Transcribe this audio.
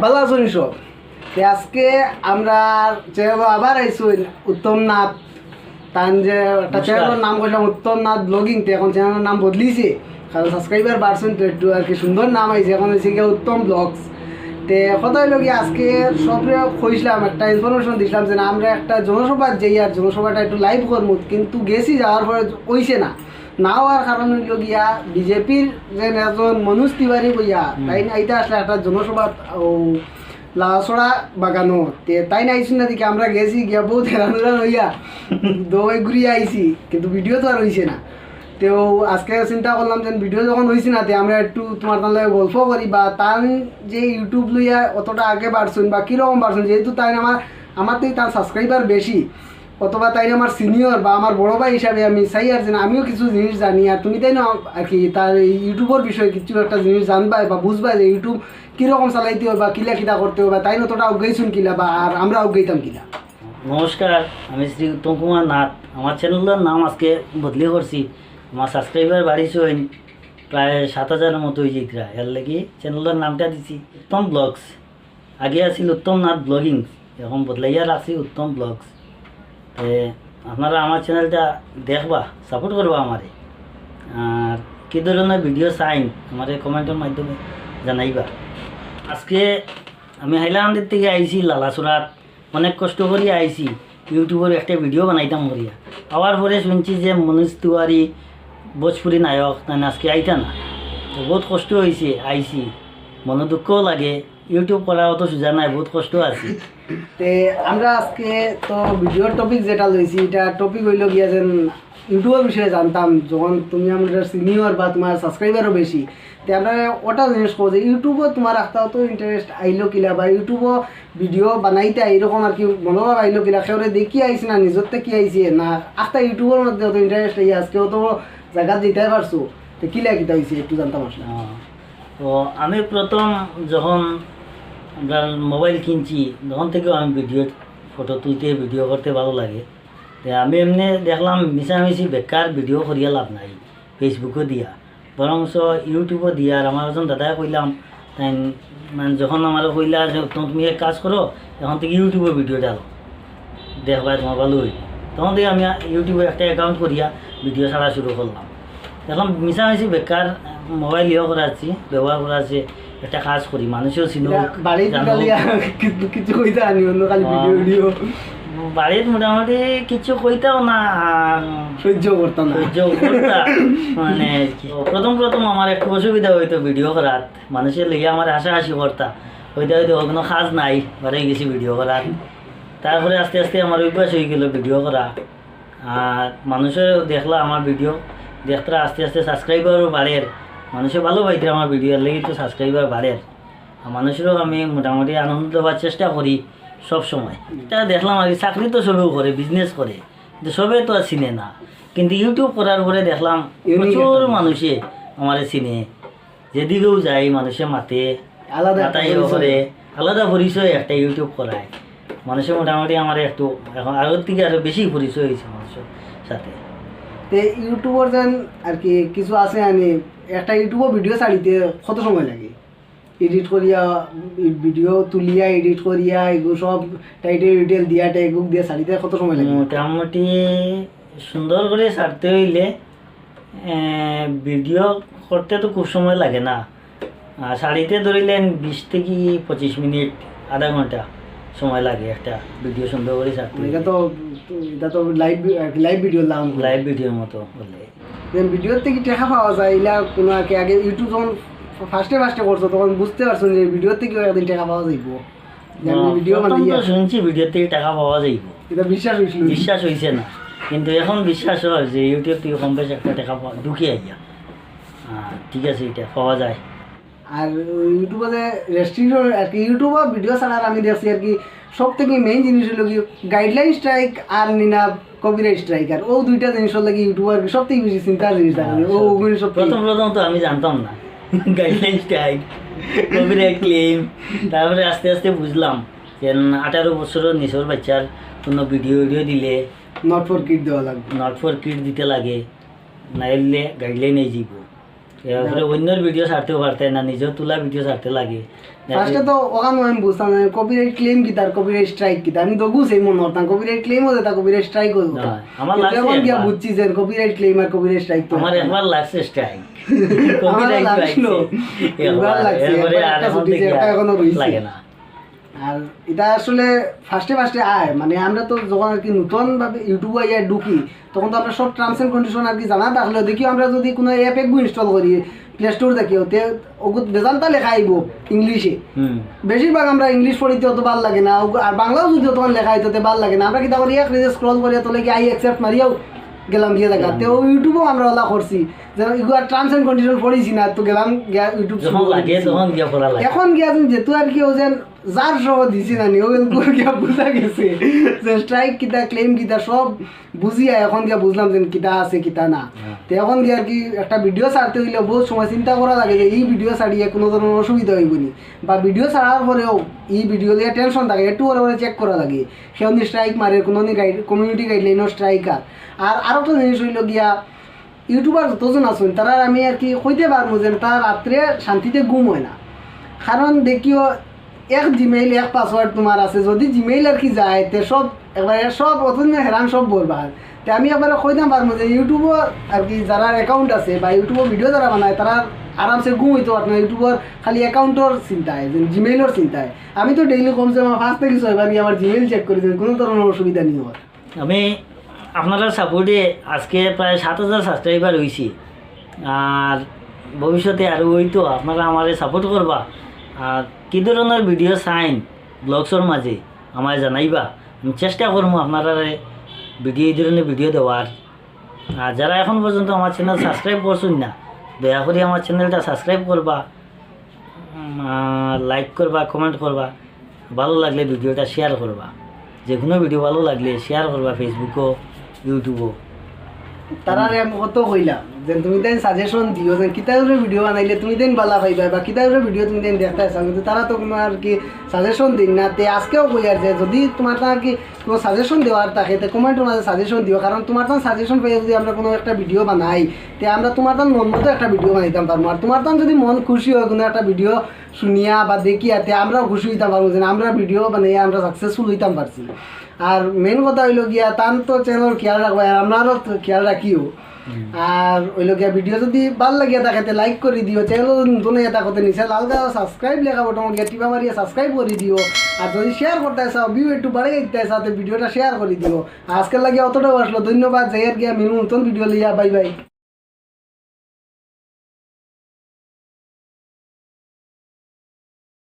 ভালো আছো সব। আজকে আমরা চ্যানেল আবার আইসু উত্তম নাথ তান যে একটা চ্যানেলের নাম করলাম উত্তম নাথ ব্লগিং। তো এখন চ্যানেলের নাম বদলিছে কারণ সাবস্ক্রাইবার বাড়ছেন তো একটু আর কি সুন্দর নাম আইছে, এখন হয়েছে গিয়ে উত্তম ব্লগস। তে কথা হইল কি আজকে সবরে কইছিলাম একটা ইনফরমেশন দিছিলাম যে আমরা একটা জনসভা যাই আর জনসভাটা একটু লাইভ করবো, কিন্তু গেছি যাওয়ার পরে কইছে না হওয়ার কারণ হইল গিয়া বিজেপির যে একজন মনোজ তিওয়ারি বইয়া তাই আইতে আসলে একটা জনসভা লাছড়া বাগানো তে তাই না আইসুন না দিকে আমরা গেছি গিয়া বহুত হেরান হইয়া দই ঘুরিয়ে আইছি, কিন্তু ভিডিও তো আর হয়েছে না। তো আজকে চিন্তা করলাম যে ভিডিও যখন হয়েছে না তে আমরা একটু তোমার তাহলে গল্প করি বা তার যে ইউটিউব লইয়া অতটা আগে বাড়ছুন বা কীরকম বাড়ছুন, যেহেতু তাই আমার তো তার সাবস্ক্রাইবার বেশি, অথবা তাই আমার সিনিয়র বা আমার বড় ভাই হিসাবে আমি চাই আর যে আমিও কিছু জিনিস জানি আর তুমি তাই না আর কি তার ইউটিউবের বিষয়ে কিছু একটা জিনিস জানবাই বা বুঝবাই যে ইউটিউব কীরকম চালাইতে হবে বা কিলা কিলা করতে হবে, তাই অতটা অজ্ঞাইছুন কিলা বা আর আমরা অজ্ঞাইতাম কিলা। নমস্কার, আমি শ্রী উত্তম কুমার নাথ। আমার চ্যানেলের নাম আজকে বদলি করছি। আমার সাবস্ক্রাইবার বাড়িছে প্রায় 7,000 মতো হয়ে যেতরা, এর লাগি চ্যানেলের নামটা দিছি উত্তম ব্লগস। আগে আছিল উত্তম নাথ ব্লগিং, এখন বদলাইয়া রাখছি উত্তম ব্লগস। আপনারা আমার চ্যানেলটা দেখবা, সাপোর্ট করবা আমারে, আর কী ধরনের ভিডিও চাইন আমারে কমেন্টের মাধ্যমে জানাইবা। আজকে আমি হাইলাকান্দির থেকে আইছি লালাচড়াত, অনেক কষ্ট করি আইছি ইউটিউবের একটা ভিডিও বানাইতাম করিয়া। আবার পরে শুনছি যে মনোজ তিওয়ারি ভোজপুরি নায়ক তাই আজকে আইতা না, তো বহুত কষ্ট হয়েছে আইছি, মনে দুঃখও লাগে। ইউটিউব করা অত সোজা নাই, বহুত কষ্ট আছে। তে আমরা আজকে তো ভিডিওর টপিক যেটা লইছি এটা টপিক হইল গিয়া যেন ইউটিউবের বিষয়ে জানতাম, যখন তুমি আমাদের সিনিয়র বা তোমার সাবস্ক্রাইবারও বেশি, তো আমরা ওটা জিনিস করবো যে ইউটিউবও তোমার একটা অত ইন্টারেস্ট আইলো কিলা বা ইউটিউবও ভিডিও বানাইতে এইরকম আর কি মনোভাব আইলো কিলা, সেওরে দেখি আইসি না নিজের থেকে আইসি না একটা ইউটিউবের মধ্যে অত ইন্টারেস্ট আই আজকেও তো জায়গা যেতে পারছো, তো কিলা কিতা হয়েছে একটু জানতাম আসলে। তো আমি প্রথম যখন আমরা মোবাইল কিনছি তখন থেকেও আমি ফটো তুলতে ভিডিও করতে ভালো লাগে। আমি এমনি দেখলাম মিশামিশি বেকার ভিডিও করিয়া লাভ নাই, ফেসবুকও দিয়া বরংস ইউটিউবও দিয়া। আর আমার একজন দাদাই কইলাম, তাই মানে যখন আমার কইলা যে তুমি এক কাজ করো, এখন থেকে ইউটিউবে ভিডিও ডালো, দেখবা তোমার ভালো হইবে। তখন থেকে আমি ইউটিউবে একটা অ্যাকাউন্ট করিয়া ভিডিও ছাড়া শুরু করলাম। দেখলাম মিশামিশি বেকার মোবাইল করাচ্ছি, ব্যবহার করাচ্ছে, একটা কাজ করি মানুষও চিনো। বাড়ির মোটামুটি কিছু কইতাও না, সহ্য করতাম মানে প্রথম আমার একটু অসুবিধা হইতো ভিডিও করার, মানুষের লেগে আমার হাসাহাসি করতা হইতে কোনো কাজ নাই, বাড়ি গেছি ভিডিও করার। তারপরে আস্তে আস্তে আমার অভ্যাস হয়ে গেল ভিডিও করা, আর মানুষের দেখলা আমার ভিডিও দেখতে আস্তে আস্তে সাবস্ক্রাইবারও বাড়ের, মানুষে ভালো পাইতে আমার ভিডিওর লেগে তো সাবস্ক্রাইবার বাড়ের। আর মানুষেরও আমি মোটামুটি আনন্দ দেওয়ার চেষ্টা করি সব সময়। এটা দেখলাম আর কি চাকরি তো সবেও করে, বিজনেস করে, কিন্তু সবে তো আর চিনে না। কিন্তু ইউটিউব করার পরে দেখলাম প্রচুর মানুষে আমার চিনে, যেদিকেও যাই মানুষে মাতে, আলাদা করে আলাদা পরিচয় একটা ইউটিউব করায়। মানুষের মোটামুটি আমার একটু এখন আগের থেকে আরও বেশি পরিচয় হয়েছে মানুষের সাথে। তে ইউটিউবের যেন আর কি কিছু আছে, আমি একটা ইউটিউবের ভিডিও ছাড়িতে কত সময় লাগে? এডিট করিয়া ভিডিও তুলিয়া এডিট করিয়া এগুলো সব টাইটেল দিয়া ট্যাগুক দিয়ে ছাড়িতে কত সময় লাগে? মোটামুটি সুন্দর করে ছাড়তে হইলে ভিডিও করতে তো খুব সময় লাগে না, শাড়িতে ধরিলেন 20 থেকে 25 মিনিট, আধা ঘন্টা সময় লাগে একটা ভিডিও সুন্দর করে ছাড়তে। এটা তো লাইভ ভিডিওর মতো বলে ভিডিওর থেকে টাকা পাওয়া যায়। এলা কোনো আগে ইউটিউব যখন ফার্স্টে করছো তখন বুঝতে পারছো যে ভিডিওর থেকে একদিন টাকা পাওয়া যাইব, ভিডিও শুনছি ভিডিওর থেকে টাকা পাওয়া যাইব, এটা বিশ্বাস হয়েছে না, কিন্তু এখন বিশ্বাস হয় যে ইউটিউব থেকে কম বেশি একটা টাকা ঢুকে আইয়া ঠিক আছে এটা পাওয়া যায়। আর ইউটিউবে যে রেস্ট্রিকশন আর কি ইউটিউবে ভিডিও ছাড়ার আমি দেখছি আর কি সব থেকে মেইন জিনিস হলো কি গাইডলাইন স্ট্রাইক আর নিনা কপিরাইট স্ট্রাইক, আর ও দুইটা জিনিস লাগে ইউটিউবার সব থেকে বেশি চিন্তার জিনিস থাকে। ও সব প্রথম তো আমি জানতাম না গাইডলাইন স্ট্রাইক, কপিরাইট ক্লেম। তারপরে আস্তে আস্তে বুঝলাম যে 18 বছরের নিচের বাচ্চার কোনো ভিডিও দিলে নট ফর কিড দেওয়া লাগবে, নট ফর কিড দিতে লাগে, নাইলে গাইডলাইন এই যাব। এরপরে অন্যের ভিডিও ছাড়তেও পারতে না, নিজেও তোলা ভিডিও ছাড়তে লাগে। ফার্স্টে তো ওখানে আমি বুঝতাম না কপিরাইট ক্লেম কি তার কপিরাইট স্ট্রাইক কি আমি তো বুঝেই মনে করতাম কপিরাইট ক্লেমও যেটা কপিরাইট স্ট্রাইকও যেটা আমার লাগছে এখন গিয়া একবার। বুঝছি যে কপিরাইট ক্লেম আর কপিরাইট স্ট্রাইক তো আমার একবার লাগছে স্ট্রাইক, আমার লাগছিল। একবার লাগছে, এরপরে একবার আর একটা এখন ছুটি যে একটা এখনো রইছে। লাগে না। আর এটা আসলে ফার্স্টে আয় মানে আমরা তো যখন আর কি নতুন ভাবে ইউটিউবে আইয়া ঢুকি তখন তো আমরা সব টার্মস এন্ড কন্ডিশন আর কি জানা থাকলে দেখি আমরা যদি কোনো অ্যাপ একটু ইনস্টল করি প্লে স্টোর দেখি ওতে ওগুত বেজানটা লেখা আইব ইংলিশে। বেশিরভাগ আমরা ইংলিশ পড়িতে অত ভালো লাগে না, আর বাংলাও যদি তখন লেখা হইতে ভালো লাগে না। আমরা কিতা করি এক রেজে স্ক্রল করিয়া তোলে কি আই অ্যাকসেপ্ট মারিয়াও গেলাম গিয়ে দেখা তো ইউটিউবও আমরা ওলা করছি যেন এগুলো টার্মস এন্ড কন্ডিশন পড়িছি না তো গেলাম গিয়া ইউটিউব যখন লাগে তখন গিয়া পড়া লাগে। এখন গিয়া যেহেতু আর কি ও যেন যার সহ দিছি না ওগুলো গিয়া বুঝা গেছে যে স্ট্রাইক কিতা ক্লেম কিতা সব বুঝিয়া এখন গিয়া বুঝলাম যে কিতা আছে কিতা না। তো এখন গিয়া আর কি একটা ভিডিও ছাড়তে হইলে বহুত সময় চিন্তা করা লাগে যে এই ভিডিও ছাড়িয়ে কোনো ধরনের অসুবিধা হইব নি, বা ভিডিও ছাড়ার পরেও এই ভিডিও দিয়ে টেনশন থাকে একটু করে চেক করা লাগে সেখানে স্ট্রাইক মারে কোনো কমিউনিটি গাইডলাইনও স্ট্রাইকার। আর আরও একটা জিনিস হইল গিয়া ইউটিউবার যতজন আছেন তারা আমি আর কি কইতে পারবো যে তার রাত্রে শান্তিতে ঘুম হয় না, কারণ দেখিও এক জিমেইল এক পাসওয়ার্ড তোমার আছে যদি জিমেইল আর কি যায় তে সব একবারে সব অথচ হেরান সব বলবার। তো আমি একবারে কইতাম পারবো যে ইউটিউবও আর কি যারা অ্যাকাউন্ট আছে বা ইউটিউবের ভিডিও যারা বানায় তারা আরামসে ঘুম হইতে পারত না ইউটিউবের খালি অ্যাকাউন্টর চিন্তায় যে জিমেইলের চিন্তায়। আমি তো ডেইলি কমসে কম 5 থেকে 6 বার আমার জিমেইল চেক করি কোনো ধরনের অসুবিধা নেই আমার। আমি আপনারা সাপোর্টে আজকে প্রায় 7000 সাবস্ক্রাইবার হয়েছি, আর ভবিষ্যতে আরও হইতো আপনারা আমারে সাপোর্ট করবা। আর কী ধরনের ভিডিও চাইন ব্লগসর মাঝে আমায় জানাইবা, আমি চেষ্টা করবো আপনারা ভিডিও এই ধরনের ভিডিও দেওয়ার। আর যারা এখন পর্যন্ত আমার চ্যানেল সাবস্ক্রাইব করছেন না দয়া করে আমার চ্যানেলটা সাবস্ক্রাইব করবা, লাইক করবা, কমেন্ট করবা, ভালো লাগলে ভিডিওটা শেয়ার করবা। যে কোনো ভিডিও ভালো লাগলে শেয়ার করবা ফেসবুকও ইউটিউবও। তারা কত কইলাম যে তুমি দেন সাজেশন দিও যে কিতাবের ভিডিও বানাইলে তুমি দেন বালা পাইবা বা কিতাবের ভিডিও তুমি দেন দেখতে চাও, কিন্তু তারা তো কোনো আর কি সাজেশন দিন না। তে আজকেও কই আর যে যদি তোমার আর কি কোনো সাজেশন দেওয়ার থাকে তো কমেন্টের মাঝে সাজেশন দিও, কারণ তোমার তো সাজেশন পেয়ে যদি আমরা কোনো একটা ভিডিও বানাই তে আমরা তোমার তো মন মতো একটা ভিডিও বানাইতাম পারবো। আর তোমার তো যদি মন খুশি হয় কোনো একটা ভিডিও শুনিয়া বা দেখিয়া তে আমরাও খুশি হইতাম পারবো যে আমরা ভিডিও বানাইয়া আমরা সাকসেসফুল হইতাম পারছি। আর মেন কথা হইল গিয়া তান তো চ্যানেল খেয়াল রাখবো আর আমরারও খেয়াল রাখিও। আর ওই লোক ভিডিও যদি ভাল লাগিয়া থাকে লাইক করে দিও, চ্যানেল নতুন এটা করতে নিচে লাল গাছ সাবস্ক্রাইব লেখা বটন গিয়ে টিপা মারিয়া সাবস্ক্রাইব করে দিও। আর যদি শেয়ার করতে চাও ভিউ একটু বাড়িয়ে দিতে চাও ভিডিওটা শেয়ার করে দিও। আজকের লাগে অতটাও আসলো, ধন্যবাদ। যাই আর গিয়া মিনু নতুন ভিডিও লিয়া, বাই বাই।